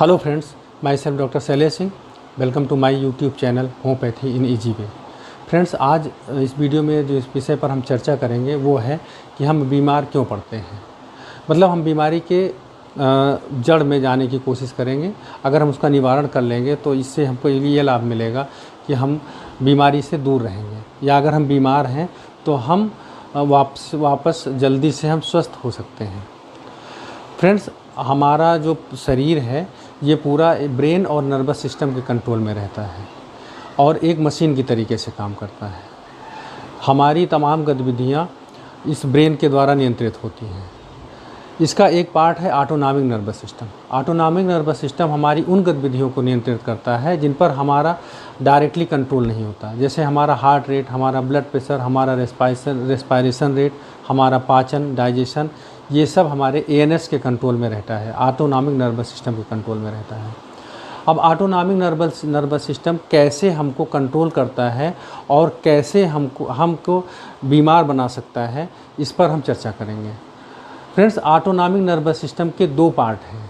Hello friends, myself doctor Shailesh Singh. Welcome to my YouTube channel homoeopathy in easy way. Friends, आज इस video में जो इस विषय पर हम चर्चा करेंगे वो है कि हम बीमार क्यों पड़ते हैं। मतलब हम बीमारी के जड़ में जाने की कोशिश करेंगे। अगर हम उसका निवारण कर लेंगे तो इससे हमको ये लाभ मिलेगा कि हम बीमारी से दूर रहेंगे, या अगर हम बीमार हैं तो हम वापस जल्दी से हम स्वस्थ हो सकते हैं। फ्रेंड्स, हमारा जो शरीर है ये पूरा ब्रेन और नर्वस सिस्टम के कंट्रोल में रहता है और एक मशीन की तरीके से काम करता है। हमारी तमाम गतिविधियाँ इस ब्रेन के द्वारा नियंत्रित होती हैं। इसका एक पार्ट है autonomic nervous system. Autonomic nervous system हमारी उन गतिविधियों को नियंत्रित करता है जिन पर हमारा डायरेक्टली कंट्रोल नहीं होता, जैसे हमारा हार्ट रेट, हमारा ब्लड प्रेशर, हमारा रेस्पायरेशन रेट, हमारा पाचन, डाइजेशन, ये सब हमारे एएनएस के कंट्रोल में रहता है, ऑटोनॉमिक नर्वस सिस्टम के कंट्रोल में रहता है। अब ऑटोनॉमिक नर्वस सिस्टम कैसे हमको कंट्रोल करता है और कैसे हमको बीमार बना सकता है, इस पर हम चर्चा करेंगे। फ्रेंड्स, ऑटोनॉमिक नर्वस सिस्टम के दो पार्ट हैं।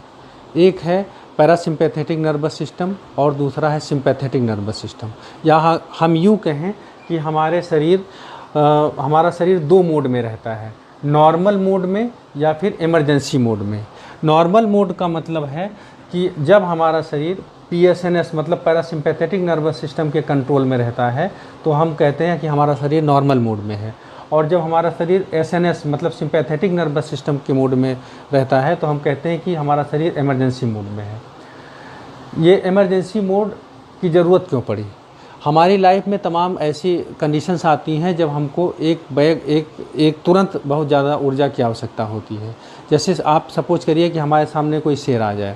एक है पैरासिम्पैथेटिक नर्वस सिस्टम और दूसरा है सिम्पैथेटिक नर्वस सिस्टम। या हम यूँ कहें कि हमारा शरीर दो मोड में रहता है, नॉर्मल मोड में या फिर इमरजेंसी मोड में। नॉर्मल मोड का मतलब है कि जब हमारा शरीर पीएसएनएस मतलब पैरासिम्पैथेटिक नर्वस सिस्टम के कंट्रोल में रहता है तो हम कहते हैं कि हमारा शरीर नॉर्मल मोड में है, और जब हमारा शरीर एसएनएस मतलब सिम्पैथेटिक नर्वस सिस्टम के मोड में रहता है तो हम कहते हैं कि हमारा शरीर इमरजेंसी मोड में है। ये इमरजेंसी मोड की ज़रूरत क्यों पड़ी? हमारी लाइफ में तमाम ऐसी कंडीशंस आती हैं जब हमको एक तुरंत बहुत ज़्यादा ऊर्जा की आवश्यकता होती है। जैसे आप सपोज करिए कि हमारे सामने कोई शेर आ जाए,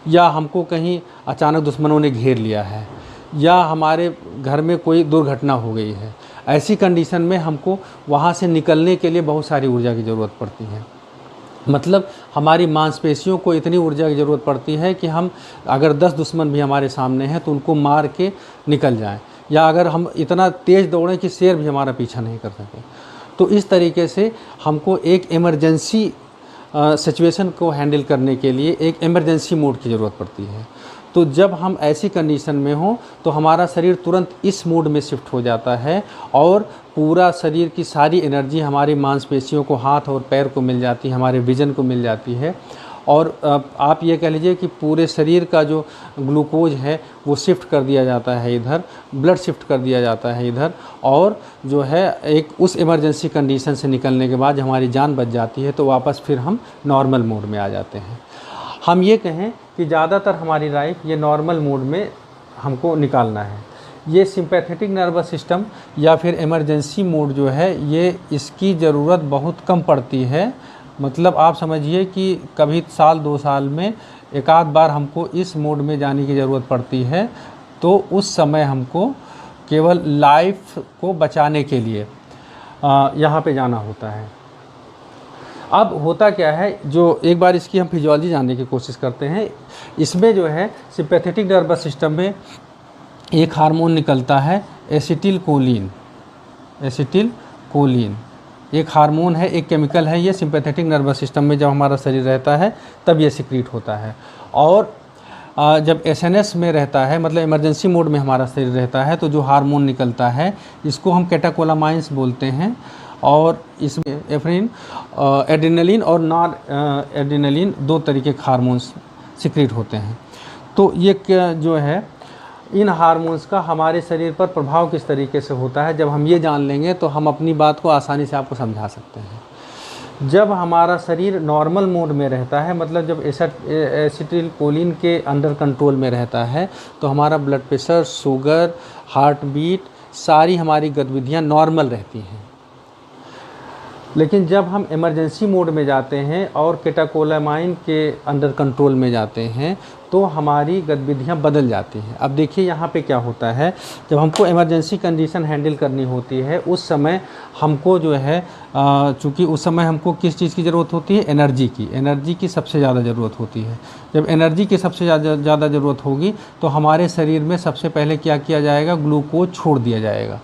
या हमको कहीं अचानक दुश्मनों ने घेर लिया है, या हमारे घर में कोई दुर्घटना हो गई है। ऐसी कंडीशन में हमको वहाँ से निकलने के लिए बहुत सारी ऊर्जा की ज़रूरत पड़ती है। मतलब हमारी मांसपेशियों को इतनी ऊर्जा की ज़रूरत पड़ती है कि हम अगर 10 दुश्मन भी हमारे सामने हैं तो उनको मार के निकल जाएं, या अगर हम इतना तेज़ दौड़ें कि शेर भी हमारा पीछा नहीं कर सके। तो इस तरीके से हमको एक इमरजेंसी सिचुएशन को हैंडल करने के लिए एक इमरजेंसी मोड की ज़रूरत पड़ती है। तो जब हम ऐसी कंडीशन में हों तो हमारा शरीर तुरंत इस मोड में शिफ्ट हो जाता है और पूरा शरीर की सारी एनर्जी हमारी मांसपेशियों को, हाथ और पैर को मिल जाती है, हमारे विजन को मिल जाती है, और आप ये कह लीजिए कि पूरे शरीर का जो ग्लूकोज है वो शिफ्ट कर दिया जाता है इधर, ब्लड शिफ्ट कर दिया जाता है इधर, और जो है एक उस इमरजेंसी कंडीशन से निकलने के बाद हमारी जान बच जाती है तो वापस फिर हम नॉर्मल मोड में आ जाते हैं। हम ये कहें कि ज़्यादातर हमारी लाइफ ये नॉर्मल मोड में हमको निकालना है। ये सिम्पैथेटिक नर्वस सिस्टम या फिर इमरजेंसी मोड जो है ये इसकी ज़रूरत बहुत कम पड़ती है। मतलब आप समझिए कि कभी साल 2 साल में एक आध बार हमको इस मोड में जाने की ज़रूरत पड़ती है, तो उस समय हमको केवल लाइफ को बचाने के लिए यहाँ पे जाना होता है। अब होता क्या है, जो एक बार इसकी हम फिजियोलॉजी जानने की कोशिश करते हैं। इसमें जो है सिम्पैथेटिक नर्वस सिस्टम में एक हार्मोन निकलता है एसिटिलकोलिन। एक हार्मोन है, एक केमिकल है, ये सिम्पैथेटिक नर्वस सिस्टम में जब हमारा शरीर रहता है तब ये सिक्रीट होता है। और जब एसएनएस में रहता है मतलब इमरजेंसी मोड में हमारा शरीर रहता है तो जो हार्मोन निकलता है इसको हम कैटेकोलामाइंस बोलते हैं, और इसमें एफ्रिन, एड्रेनलिन और नॉन एड्रेनलिन दो तरीके के हार्मोन्स सिक्रीट होते हैं। तो ये जो है इन हार्मोन्स का हमारे शरीर पर प्रभाव किस तरीके से होता है, जब हम ये जान लेंगे तो हम अपनी बात को आसानी से आपको समझा सकते हैं। जब हमारा शरीर नॉर्मल मोड में रहता है, मतलब जब एसिटिलकोलिन के अंडर कंट्रोल में रहता है, तो हमारा blood pressure, sugar, heart beat, सारी हमारी गतिविधियाँ नॉर्मल रहती हैं। लेकिन जब हम इमरजेंसी मोड में जाते हैं और कैटेकोलामाइन के अंडर कंट्रोल में जाते हैं तो हमारी गतिविधियाँ बदल जाती हैं। अब देखिए यहाँ पे क्या होता है, जब हमको इमरजेंसी कंडीशन हैंडल करनी होती है उस समय हमको जो है चूँकि उस समय हमको किस चीज़ की ज़रूरत होती है, एनर्जी की सबसे ज़्यादा ज़रूरत होती है। जब एनर्जी की सबसे ज़्यादा ज़रूरत होगी तो हमारे शरीर में सबसे पहले क्या किया जाएगा, ग्लूकोज छोड़ दिया जाएगा।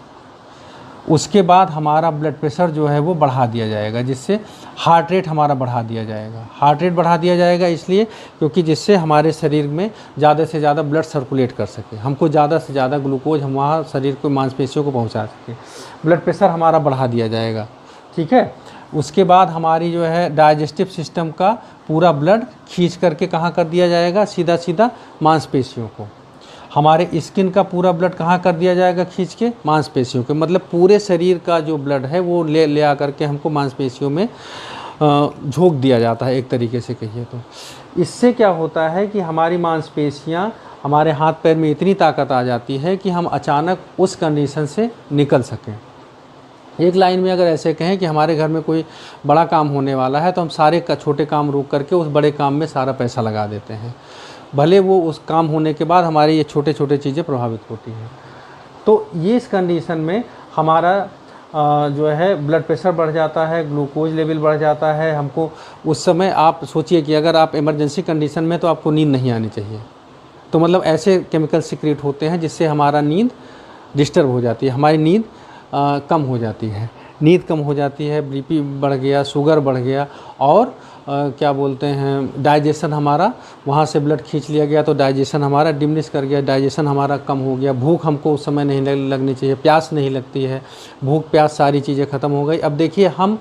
उसके बाद हमारा ब्लड प्रेशर जो है वो बढ़ा दिया जाएगा, जिससे हार्ट रेट हमारा बढ़ा दिया जाएगा। हार्ट रेट बढ़ा दिया जाएगा इसलिए क्योंकि जिससे हमारे शरीर में ज़्यादा से ज़्यादा ब्लड सर्कुलेट कर सके, हमको ज़्यादा से ज़्यादा ग्लूकोज हम वहाँ शरीर को मांसपेशियों को पहुँचा सके। ब्लड प्रेशर हमारा बढ़ा दिया जाएगा, ठीक है। उसके बाद हमारी जो है डाइजेस्टिव सिस्टम का पूरा ब्लड खींच करके कहाँ कर दिया जाएगा, सीधा सीधा मांसपेशियों को। हमारे स्किन का पूरा ब्लड कहाँ कर दिया जाएगा, खींच के मांसपेशियों के। मतलब पूरे शरीर का जो ब्लड है वो ले आ के हमको मांसपेशियों में झोंक दिया जाता है, एक तरीके से कहिए तो। इससे क्या होता है कि हमारी मांसपेशियाँ, हमारे हाथ पैर में इतनी ताकत आ जाती है कि हम अचानक उस कंडीशन से निकल सकें। एक लाइन में अगर ऐसे कहें कि हमारे घर में कोई बड़ा काम होने वाला है तो हम सारे छोटे काम रोक करके उस बड़े काम में सारा पैसा लगा देते हैं, भले वो उस काम होने के बाद हमारी ये छोटे छोटे चीज़ें प्रभावित होती हैं। तो ये इस कंडीशन में हमारा जो है ब्लड प्रेशर बढ़ जाता है, ग्लूकोज लेवल बढ़ जाता है। हमको उस समय आप सोचिए कि अगर आप इमरजेंसी कंडीशन में तो आपको नींद नहीं आनी चाहिए, तो मतलब ऐसे केमिकल सीक्रेट होते हैं जिससे हमारा नींद डिस्टर्ब हो जाती है, हमारी नींद कम हो जाती है। नींद कम हो जाती है, बीपी बढ़ गया, शुगर बढ़ गया, और क्या बोलते हैं, डाइजेशन हमारा वहाँ से ब्लड खींच लिया गया तो डाइजेशन हमारा डिमिनिश कर गया, डाइजेशन हमारा कम हो गया। भूख हमको उस समय नहीं लगनी चाहिए, प्यास नहीं लगती है, भूख प्यास सारी चीज़ें ख़त्म हो गई। अब देखिए हम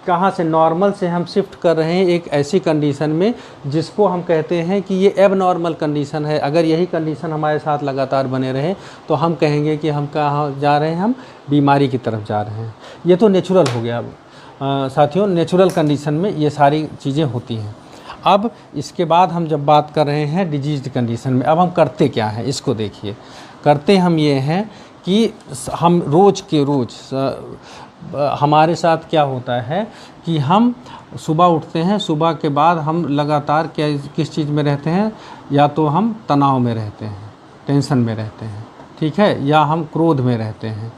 कहाँ से नॉर्मल से हम शिफ्ट कर रहे हैं एक ऐसी कंडीशन में जिसको हम कहते हैं कि ये एबनॉर्मल कंडीशन है। अगर यही कंडीशन हमारे साथ लगातार बने रहे तो हम कहेंगे कि हम कहाँ जा रहे हैं, हम बीमारी की तरफ जा रहे हैं। ये तो नेचुरल हो गया साथियों, नेचुरल कंडीशन में ये सारी चीज़ें होती हैं। अब इसके बाद हम जब बात कर रहे हैं डिजीज़्ड कंडीशन में, अब हम करते क्या हैं इसको देखिए। करते हम ये हैं कि हम रोज़ के रोज़ हमारे साथ क्या होता है कि हम सुबह उठते हैं, सुबह के बाद हम लगातार किस चीज़ में रहते हैं, या तो हम तनाव में रहते हैं, टेंशन में रहते हैं, ठीक है, या हम क्रोध में रहते हैं,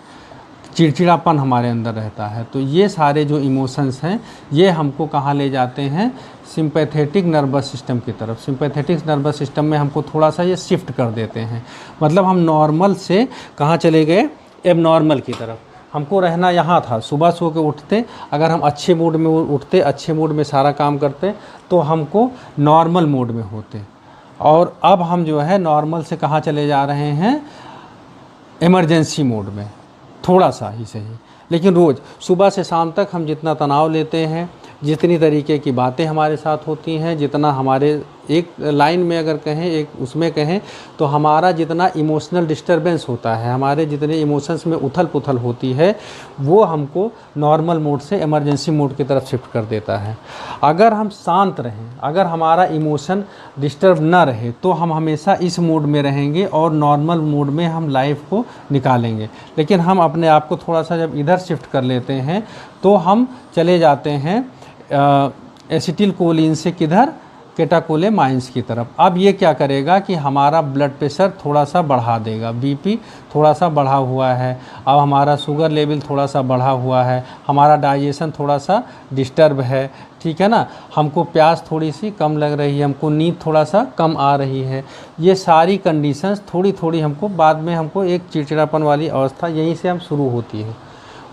चिड़चिड़ापन हमारे अंदर रहता है। तो ये सारे जो इमोशंस हैं ये हमको कहाँ ले जाते हैं, सिंपैथेटिक नर्वस सिस्टम की तरफ। सिंपैथेटिक नर्वस सिस्टम में हमको थोड़ा सा ये शिफ्ट कर देते हैं। मतलब हम नॉर्मल से कहाँ चले गए, एबनॉर्मल की तरफ। हमको रहना यहाँ था, सुबह सो के उठते, अगर हम अच्छे मूड में उठते, अच्छे मूड में सारा काम करते तो हमको नॉर्मल मूड में होते। और अब हम जो है नॉर्मल से कहाँ चले जा रहे हैं, इमरजेंसी मोड में, थोड़ा सा ही सही। लेकिन रोज़ सुबह से शाम तक हम जितना तनाव लेते हैं, जितनी तरीके की बातें हमारे साथ होती हैं, जितना हमारे एक लाइन में अगर कहें, एक उसमें कहें तो हमारा जितना इमोशनल डिस्टरबेंस होता है, हमारे जितने इमोशंस में उथल पुथल होती है, वो हमको नॉर्मल मोड से इमरजेंसी मोड की तरफ शिफ्ट कर देता है। अगर हम शांत रहें, अगर हमारा इमोशन डिस्टर्ब ना रहे तो हम हमेशा इस मोड में रहेंगे और नॉर्मल मोड में हम लाइफ को निकालेंगे। लेकिन हम अपने आप को थोड़ा सा जब इधर शिफ्ट कर लेते हैं तो हम चले जाते हैं एसिटिल कोलिन से किधर, केटाकोलेमाइंस की तरफ। अब ये क्या करेगा कि हमारा ब्लड प्रेशर थोड़ा सा बढ़ा देगा, बीपी थोड़ा सा बढ़ा हुआ है, अब हमारा शुगर लेवल थोड़ा सा बढ़ा हुआ है, हमारा डाइजेशन थोड़ा सा डिस्टर्ब है, ठीक है ना, हमको प्यास थोड़ी सी कम लग रही है, हमको नींद थोड़ा सा कम आ रही है। ये सारी कंडीशंस थोड़ी थोड़ी हमको बाद में हमको एक चिड़चिड़ापन वाली अवस्था यहीं से हम शुरू होती है।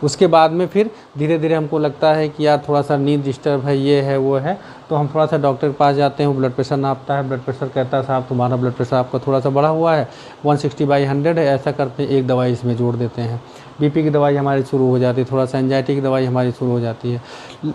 उसके बाद में फिर धीरे धीरे हमको लगता है कि यार थोड़ा सा नींद डिस्टर्ब है, ये है वो है, तो हम थोड़ा सा डॉक्टर के पास जाते हैं, वो ब्लड प्रेशर नापता है, ब्लड प्रेशर कहता है साहब तुम्हारा ब्लड प्रेशर आपका थोड़ा सा बढ़ा हुआ है, 160/100 है। ऐसा करते एक दवाई इसमें जोड़ देते हैं, बीपी की दवाई हमारी शुरू हो जाती है, थोड़ा सा एंजाइटी की दवाई हमारी शुरू हो जाती है।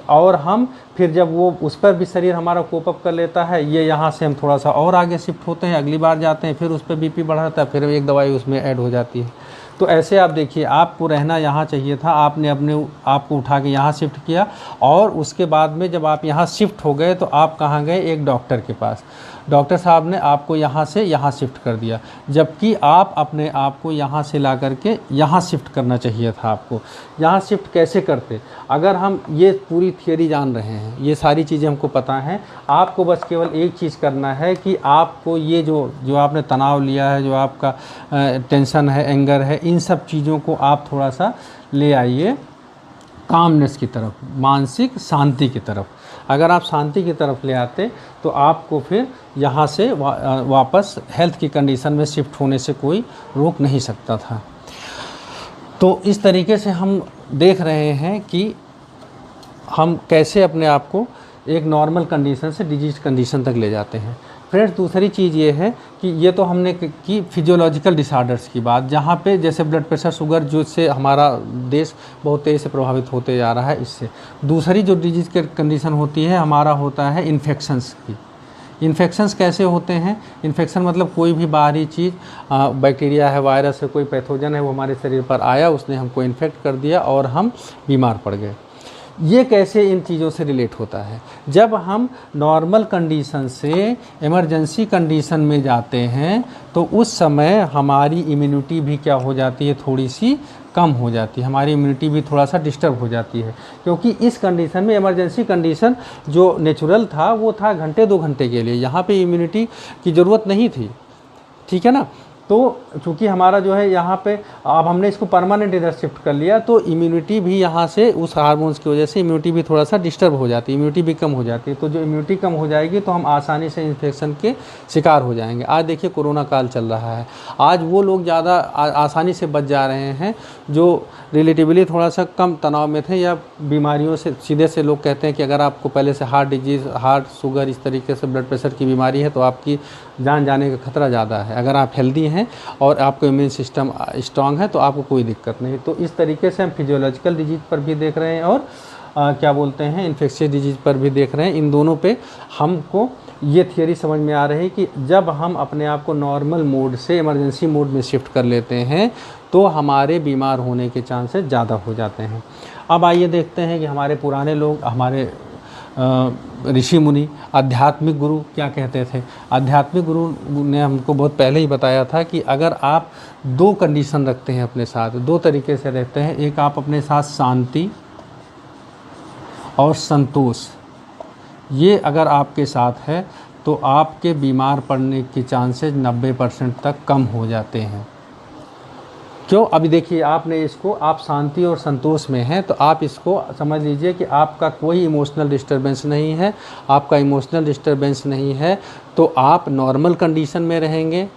और हम फिर जब वो उस पर भी शरीर हमारा कोप अप कर लेता है, ये यहाँ से हम थोड़ा सा और आगे शिफ्ट होते हैं, अगली बार जाते हैं, फिर उस पर बीपी बढ़ाता है, फिर एक दवाई उसमें ऐड हो जाती है। तो ऐसे आप देखिए, आपको रहना यहाँ चाहिए था, आपने अपने आप को उठा के यहाँ शिफ्ट किया, और उसके बाद में जब आप यहाँ शिफ्ट हो गए तो आप कहाँ गए, एक डॉक्टर के पास। डॉक्टर साहब ने आपको यहाँ से यहाँ शिफ्ट कर दिया, जबकि आप अपने आप को यहाँ से ला करके यहाँ शिफ्ट करना चाहिए था आपको। यहाँ शिफ्ट कैसे करते, अगर हम ये पूरी थियरी जान रहे हैं, ये सारी चीज़ें हमको पता हैं, आपको बस केवल एक चीज़ करना है कि आपको ये जो आपने तनाव लिया है, जो आपका टेंशन है, एंगर है, इन सब चीज़ों को आप थोड़ा सा ले आइए कामनेस की तरफ, मानसिक शांति की तरफ। अगर आप शांति की तरफ ले आते तो आपको फिर यहाँ से वापस हेल्थ की कंडीशन में शिफ्ट होने से कोई रोक नहीं सकता था। तो तो इस तरीके से हम देख रहे हैं कि हम कैसे अपने आप को एक नॉर्मल कंडीशन से डिजीज कंडीशन तक ले जाते हैं। फ्रेंड्स, दूसरी चीज़ ये है कि ये तो हमने की फिजियोलॉजिकल डिसऑर्डर्स की बात, जहाँ पे जैसे ब्लड प्रेशर, शुगर, जो से हमारा देश बहुत तेज़ से प्रभावित होते जा रहा है इससे। दूसरी जो डिजीज़ की कंडीशन होती है हमारा होता है इन्फेक्शंस की। इन्फेक्शंस कैसे होते हैं? इन्फेक्शन मतलब कोई भी बाहरी चीज़, बैक्टीरिया है, वायरस है, कोई पैथोजन है, वो हमारे शरीर पर आया, उसने हमको इन्फेक्ट कर दिया और हम बीमार पड़ गए। ये कैसे इन चीज़ों से रिलेट होता है? जब हम नॉर्मल कंडीशन से इमरजेंसी कंडीशन में जाते हैं तो उस समय हमारी इम्यूनिटी भी क्या हो जाती है, थोड़ी सी कम हो जाती है, हमारी इम्यूनिटी भी थोड़ा सा डिस्टर्ब हो जाती है। क्योंकि इस कंडीशन में, इमरजेंसी कंडीशन जो नेचुरल था वो था घंटे 2 घंटे के लिए, यहाँ पे इम्यूनिटी की ज़रूरत नहीं थी, ठीक है ना। तो चूँकि हमारा जो है यहाँ पे अब हमने इसको परमानेंट इधर शिफ्ट कर लिया, तो इम्यूनिटी भी यहाँ से उस हार्मोन्स की वजह से इम्यूनिटी भी थोड़ा सा डिस्टर्ब हो जाती है, इम्यूनिटी भी कम हो जाती है। तो जो इम्यूनिटी कम हो जाएगी तो हम आसानी से इन्फेक्शन के शिकार हो जाएंगे। आज देखिए कोरोना काल चल रहा है, आज वो लोग ज़्यादा आसानी से बच जा रहे हैं जो रिलेटिवली थोड़ा सा कम तनाव में थे, या बीमारियों से सीधे से लोग कहते हैं कि अगर आपको पहले से हार्ट डिजीज़, हार्ट, शुगर, इस तरीके से ब्लड प्रेशर की बीमारी है तो आपकी जान जाने का खतरा ज़्यादा है। अगर आप हेल्दी हैं और आपका इम्यून सिस्टम स्ट्रांग है तो आपको कोई दिक्कत नहीं। तो इस तरीके से हम फिजियोलॉजिकल डिजीज़ पर भी देख रहे हैं और क्या बोलते हैं, इन्फेक्शियस डिजीज़ पर भी देख रहे हैं। इन दोनों पे हमको ये थियरी समझ में आ रही है कि जब हम अपने आप को नॉर्मल मोड से इमरजेंसी मोड में शिफ्ट कर लेते हैं तो हमारे बीमार होने के चांसेस ज़्यादा हो जाते हैं। अब आइए देखते हैं कि हमारे पुराने लोग, हमारे ऋषि मुनि, आध्यात्मिक गुरु क्या कहते थे। आध्यात्मिक गुरु ने हमको बहुत पहले ही बताया था कि अगर आप 2 कंडीशन रखते हैं अपने साथ, 2 तरीके से रहते हैं, एक आप अपने साथ शांति और संतोष, ये अगर आपके साथ है तो आपके बीमार पड़ने के चांसेस 90% तक कम हो जाते हैं। क्यों? अभी देखिए, आपने इसको, आप शांति और संतोष में हैं तो आप इसको समझ लीजिए कि आपका कोई इमोशनल डिस्टर्बेंस नहीं है। आपका इमोशनल डिस्टर्बेंस नहीं है तो आप नॉर्मल कंडीशन में रहेंगे,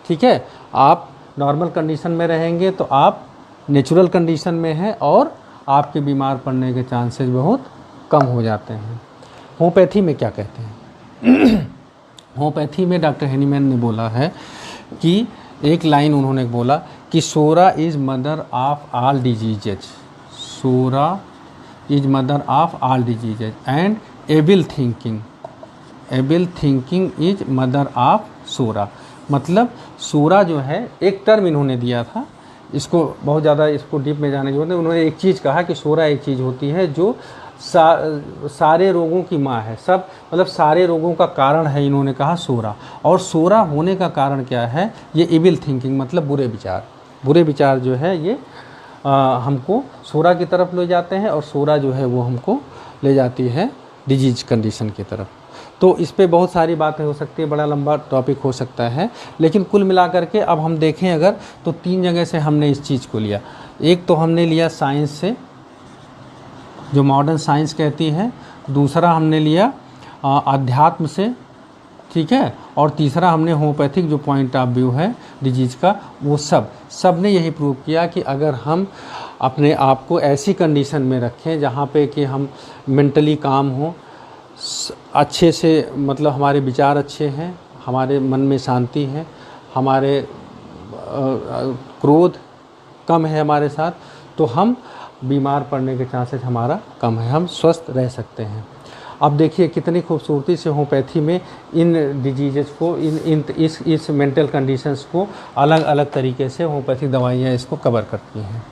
ठीक है। आप नॉर्मल कंडीशन में रहेंगे तो आप नेचुरल कंडीशन में हैं और आपके बीमार पड़ने के चांसेस बहुत कम हो जाते हैं। होम्योपैथी में क्या कहते हैं? होम्योपैथी में डॉक्टर हेनीमैन ने बोला है कि एक लाइन उन्होंने बोला कि sorrow is mother of all diseases, sorrow is mother of all diseases and able thinking is mother of sorrow. मतलब सोरा जो है, एक टर्म इन्होंने दिया था, इसको बहुत ज़्यादा इसको डीप में जाने की जरूरत नहीं। उन्होंने एक चीज़ कहा कि सोरा एक चीज़ होती है जो सारे रोगों की माँ है, सब मतलब सारे रोगों का कारण है, इन्होंने कहा सोरा। और सोरा होने का कारण क्या है? ये इविल थिंकिंग, मतलब बुरे विचार। बुरे विचार जो है ये हमको सोरा की तरफ ले जाते हैं और सोरा जो है वो हमको ले जाती है डिजीज कंडीशन की तरफ। तो इस पे बहुत सारी बातें हो सकती है, बड़ा लंबा टॉपिक हो सकता है, लेकिन कुल मिलाकर के अब हम देखें अगर तो 3 जगह से हमने इस चीज़ को लिया। एक तो हमने लिया साइंस से, जो मॉडर्न साइंस कहती है, दूसरा हमने लिया अध्यात्म से, ठीक है, और तीसरा हमने होम्योपैथिक जो पॉइंट ऑफ व्यू है डिजीज़ का, वो सब ने यही प्रूव किया कि अगर हम अपने आप को ऐसी कंडीशन में रखें जहाँ पे कि हम मेंटली काम हो, अच्छे से, मतलब हमारे विचार अच्छे हैं, हमारे मन में शांति है, हमारे क्रोध कम है हमारे साथ, तो हम बीमार पड़ने के चांसेस हमारा कम है, हम स्वस्थ रह सकते हैं। अब देखिए कितनी खूबसूरती से होम्योपैथी में इन डिजीज़ को, इस मेंटल कंडीशंस को अलग अलग तरीके से होम्योपैथिक दवाइयाँ इसको कवर करती हैं।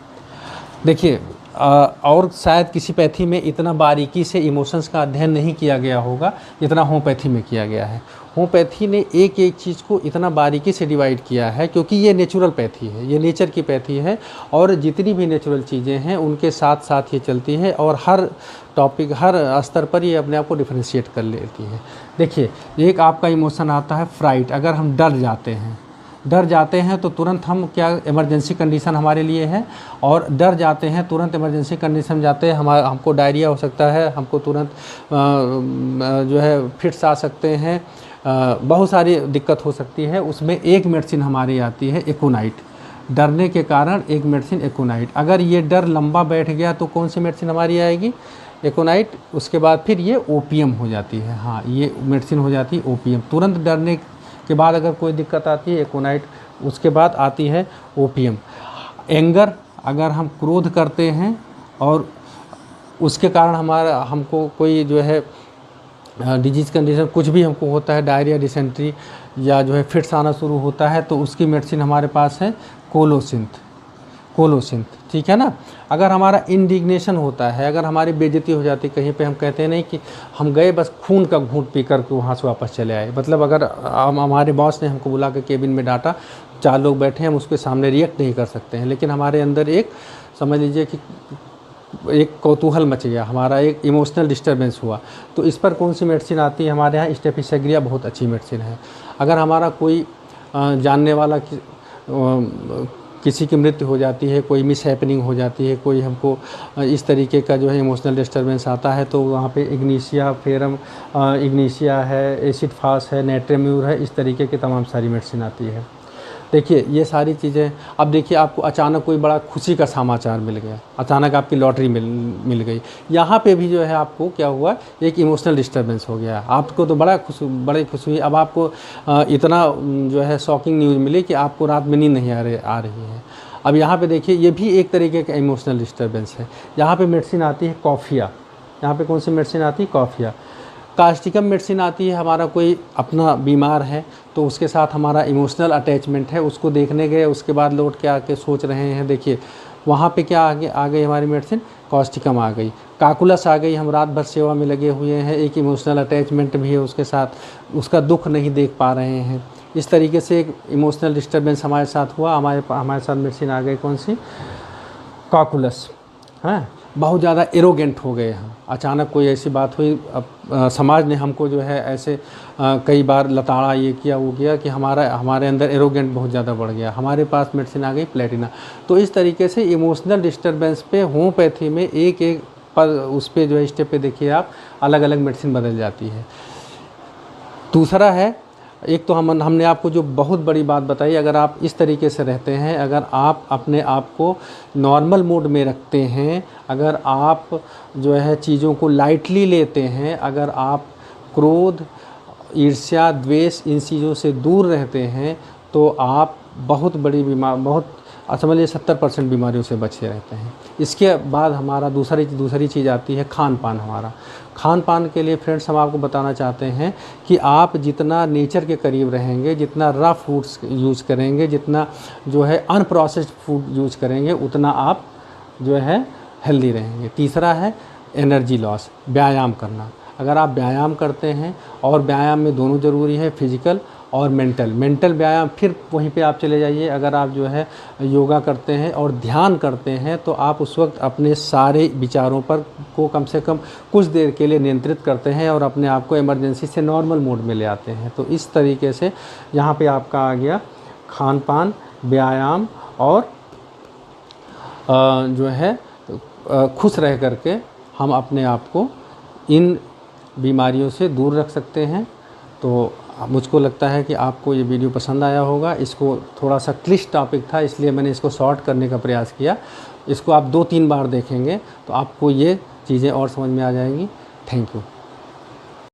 देखिए और शायद किसी पैथी में इतना बारीकी से इमोशंस का अध्ययन नहीं किया गया होगा जितना होम्योपैथी में किया गया है। होम्योपैथी ने एक एक चीज़ को इतना बारीकी से डिवाइड किया है क्योंकि ये नेचुरल पैथी है, ये नेचर की पैथी है, और जितनी भी नेचुरल चीज़ें हैं उनके साथ साथ ये चलती है और हर टॉपिक, हर स्तर पर ये अपने आप को डिफरेंशिएट कर लेती है। देखिए एक आपका इमोशन आता है फ्राइट, अगर हम डर जाते हैं तो तुरंत हम क्या, इमरजेंसी कंडीशन हमारे लिए है, और डर जाते हैं तुरंत इमरजेंसी कंडीशन जाते हैं, हमको डायरिया हो सकता है, हमको तुरंत जो है फिट्स आ सकते हैं, बहुत सारी दिक्कत हो सकती है। उसमें एक मेडिसिन हमारी आती है एकोनाइट, डरने के कारण एक मेडिसिन एकोनाइट। अगर ये डर लंबा बैठ गया तो कौन सी मेडिसिन हमारी आएगी? एकोनाइट। उसके बाद फिर ये ओपियम हो जाती है। हाँ, ये मेडिसिन हो जाती है ओपियम। तुरंत डरने के बाद अगर कोई दिक्कत आती है एकोनाइट, उसके बाद आती है ओपियम। एंगर, अगर हम क्रोध करते हैं और उसके कारण हमको कोई जो है डिजीज़ कंडीशन कुछ भी हमको होता है, डायरिया, डिसेंट्री या जो है फिट्स आना शुरू होता है, तो उसकी मेडिसिन हमारे पास है कोलोसिंथ। ठीक है ना। अगर हमारा इंडिग्नेशन होता है, अगर हमारी बेइज्जती हो जाती कहीं पे, हम कहते हैं नहीं कि हम गए बस खून का घूंट पी कर के वहाँ से वापस चले आए। मतलब अगर हमारे बॉस ने हमको बुला के केबिन में डांटा, 4 लोग बैठे हैं, हम उसके सामने रिएक्ट नहीं कर सकते हैं, लेकिन हमारे अंदर एक समझ लीजिए कि एक कौतूहल मच गया, हमारा एक इमोशनल डिस्टर्बेंस हुआ, तो इस पर कौन सी मेडिसिन आती है हमारे यहाँ? स्टेफिसेग्रिया बहुत अच्छी मेडिसिन है। अगर हमारा कोई जानने वाला किसी की मृत्यु हो जाती है, कोई मिस हैपनिंग हो जाती है, कोई हमको इस तरीके का जो है इमोशनल डिस्टर्बेंस आता है, तो वहाँ पे इग्निशिया फेरम, इग्निशिया है, एसिड फास है, नेट्रेम्यूर है, इस तरीके की तमाम सारी मेडिसिन आती है। देखिए ये सारी चीज़ें। अब देखिए आपको अचानक कोई बड़ा खुशी का समाचार मिल गया, अचानक आपकी लॉटरी मिल गई, यहाँ पे भी जो है आपको क्या हुआ? एक इमोशनल डिस्टर्बेंस हो गया। आपको तो बड़ी खुशी हुई। अब आपको इतना जो है शॉकिंग न्यूज़ मिली कि आपको रात में नींद नहीं आ रही है। अब यहाँ पे देखिए ये भी एक तरीके का इमोशनल डिस्टर्बेंस है। यहाँ पे मेडिसिन आती है कॉफिया। यहाँ पे कौन सी मेडिसिन आती है? कॉफिया। कास्टिकम मेडिसिन आती है, हमारा कोई अपना बीमार है तो उसके साथ हमारा इमोशनल अटैचमेंट है, उसको देखने गए, उसके बाद लौट के आके सोच रहे हैं, देखिए वहाँ पे क्या आ गई हमारी मेडिसिन? कास्टिकम आ गई। काकुलस आ गई, हम रात भर सेवा में लगे हुए हैं, एक इमोशनल अटैचमेंट भी है उसके साथ, उसका दुख नहीं देख पा रहे हैं, इस तरीके से एक इमोशनल डिस्टर्बेंस हमारे साथ हुआ। हमारे साथ मेडिसिन आ गई कौन सी? काकुलस। हाँ, बहुत ज़्यादा एरोगेंट हो गए हम, अचानक कोई ऐसी बात हुई, अब समाज ने हमको जो है ऐसे कई बार लताड़ा, ये किया वो किया कि हमारे अंदर एरोगेंट बहुत ज़्यादा बढ़ गया। हमारे पास मेडिसिन आ गई प्लेटिना। तो इस तरीके से इमोशनल डिस्टर्बेंस पे होम्योपैथी में एक पर उस पर जो है स्टेप पे देखिए आप अलग अलग मेडिसिन बदल जाती है। दूसरा है, एक तो हमने आपको जो बहुत बड़ी बात बताई, अगर आप इस तरीके से रहते हैं, अगर आप अपने आप को नॉर्मल मोड में रखते हैं, अगर आप जो है चीज़ों को लाइटली लेते हैं, अगर आप क्रोध, ईर्ष्या, द्वेष इन चीज़ों से दूर रहते हैं, तो आप बहुत समझिए 70% बीमारियों से बचे रहते हैं। इसके बाद हमारा दूसरी चीज़ आती है खान पान। हमारा खान पान के लिए फ्रेंड्स हम आपको बताना चाहते हैं कि आप जितना नेचर के करीब रहेंगे, जितना रफ फूड्स यूज़ करेंगे, जितना जो है अनप्रोसेस्ड फूड यूज़ करेंगे, उतना आप जो है हेल्दी रहेंगे। तीसरा है एनर्जी लॉस, व्यायाम करना। अगर आप व्यायाम करते हैं, और व्यायाम में दोनों ज़रूरी है, फिजिकल और मेंटल व्यायाम, फिर वहीं पे आप चले जाइए। अगर आप जो है योगा करते हैं और ध्यान करते हैं, तो आप उस वक्त अपने सारे विचारों पर को कम से कम कुछ देर के लिए नियंत्रित करते हैं और अपने आप को इमरजेंसी से नॉर्मल मोड में ले आते हैं। तो इस तरीके से यहाँ पे आपका आ गया खान पान, व्यायाम और जो है खुश रह करके हम अपने आप को इन बीमारियों से दूर रख सकते हैं। तो मुझको लगता है कि आपको ये वीडियो पसंद आया होगा। इसको थोड़ा सा क्लिष्ट टॉपिक था, इसलिए मैंने इसको शॉर्ट करने का प्रयास किया। इसको आप 2-3 बार देखेंगे तो आपको ये चीज़ें और समझ में आ जाएंगी। Thank you.